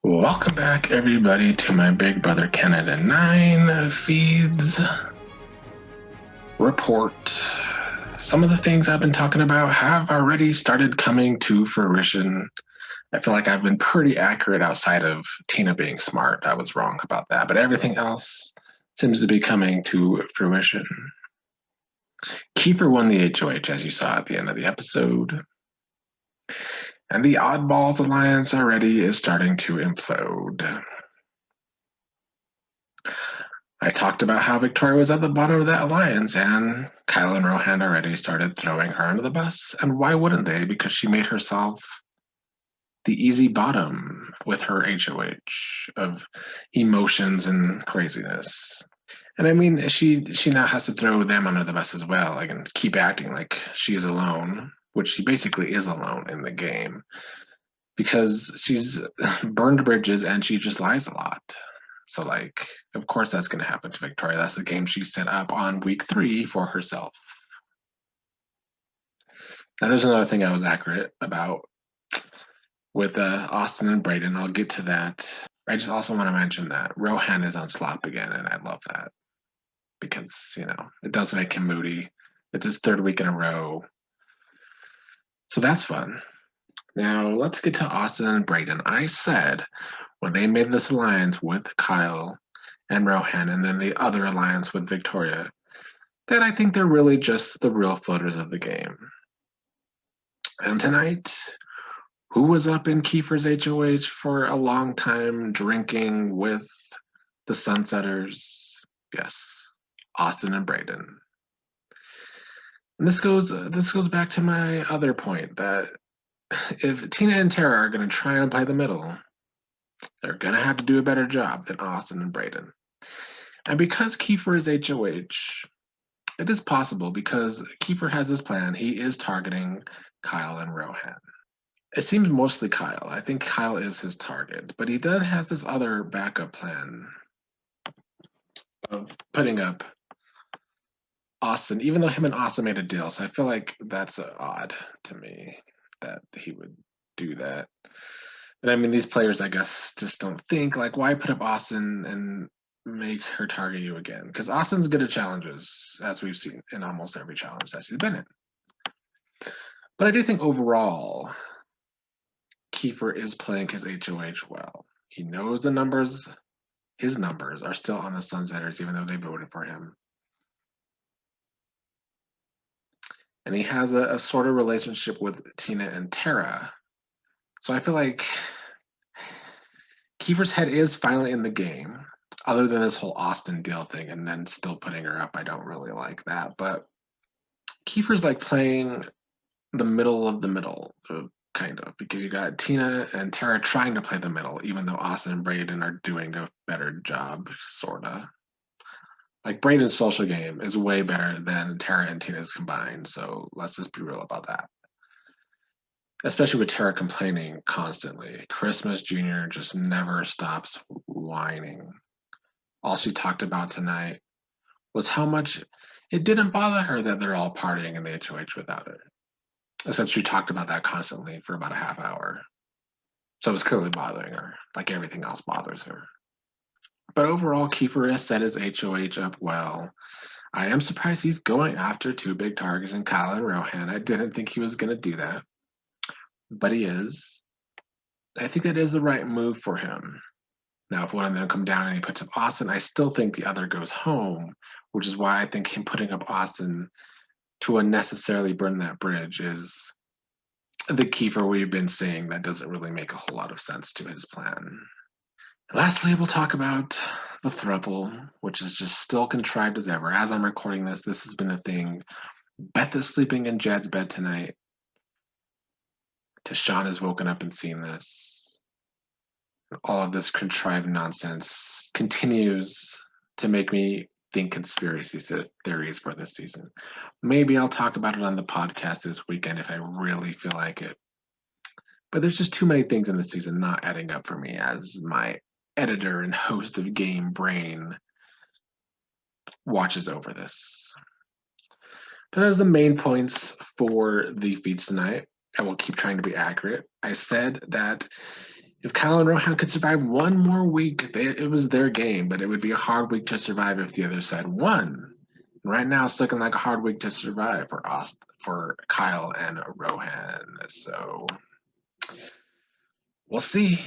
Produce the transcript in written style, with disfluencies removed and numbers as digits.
Welcome back, everybody, to my Big Brother Canada 9 feeds report. Some of the things I've been talking about have already started coming to fruition. I feel like I've been pretty accurate outside of Tina being smart. I was wrong about that, but everything else seems to be coming to fruition. Kiefer won the HOH, as you saw at the end of the episode. And the Oddballs Alliance already is starting to implode. I talked about how Victoria was at the bottom of that alliance, and Kyle and Rohan already started throwing her under the bus. And why wouldn't they? Because she made herself the easy bottom with her HOH of emotions and craziness. And I mean, she now has to throw them under the bus as well, like, and keep acting like she's alone, which she basically is alone in the game, because she's burned bridges and she just lies a lot. So, like, of course that's going to happen to Victoria. That's the game she set up on week 3 for herself. Now, there's another thing I was accurate about with Austin and Brayden. I'll get to that. I just also want to mention that Rohan is on slop again, and I love that because, it does make him moody. It's his 3rd week in a row. So that's fun. Now, let's get to Austin and Brayden. I said when they made this alliance with Kyle and Rohan, and then the other alliance with Victoria, that I think they're really just the real floaters of the game. And tonight, who was up in Kiefer's HOH for a long time drinking with the Sunsetters? Yes, Austin and Brayden. And this goes back to my other point that if Tina and Tara are going to try and play the middle, they're going to have to do a better job than Austin and Brayden. And because Kiefer is HOH, it is possible because Kiefer has his plan. He is targeting Kyle and Rohan. It seems mostly Kyle. I think Kyle is his target, but he then has this other backup plan of putting up Austin, even though him and Austin made a deal. So I feel like that's odd to me that he would do that. And I mean, these players, I guess, just don't think, like, why put up Austin and make her target you again? Because Austin's good at challenges, as we've seen in almost every challenge that she's been in. But I do think overall, Kiefer is playing his HOH well. He knows the numbers, his numbers are still on the Sunsetters, even though they voted for him. And he has a sort of relationship with Tina and Tara. So I feel like Kiefer's head is finally in the game, other than this whole Austin deal thing, and then still putting her up. I don't really like that. But Kiefer's like playing the middle of the middle, kind of, because you got Tina and Tara trying to play the middle, even though Austin and Brayden are doing a better job, sort of. Like, Brayden's social game is way better than Tara and Tina's combined, so let's just be real about that. Especially with Tara complaining constantly. Christmas Jr. just never stops whining. All she talked about tonight was how much it didn't bother her that they're all partying in the HOH without her. Except she talked about that constantly for about a half hour. So it was clearly bothering her, like everything else bothers her. But overall, Kiefer has set his HOH up well. I am surprised he's going after 2 big targets in Kyle and Rohan. I didn't think he was going to do that, but he is. I think that is the right move for him. Now, if one of them come down and he puts up Austin, I still think the other goes home, which is why I think him putting up Austin to unnecessarily burn that bridge is the Kiefer we've been seeing that doesn't really make a whole lot of sense to his plan. Lastly, we'll talk about the throuple, which is just still contrived as ever. As I'm recording this has been a thing. Beth is sleeping in Jed's bed tonight. Tashawn has woken up and seen this. All of this contrived nonsense continues to make me think conspiracy theories for this season. Maybe I'll talk about it on the podcast this weekend if I really feel like it. But there's just too many things in this season not adding up for me as my editor and host of Game Brain watches over this. But as the main points for the feeds tonight, I will keep trying to be accurate. I said that If Kyle and Rohan could survive one more week, it was their game, but it would be a hard week to survive if the other side won. Right now, it's looking like a hard week to survive for Kyle and Rohan. So we'll see.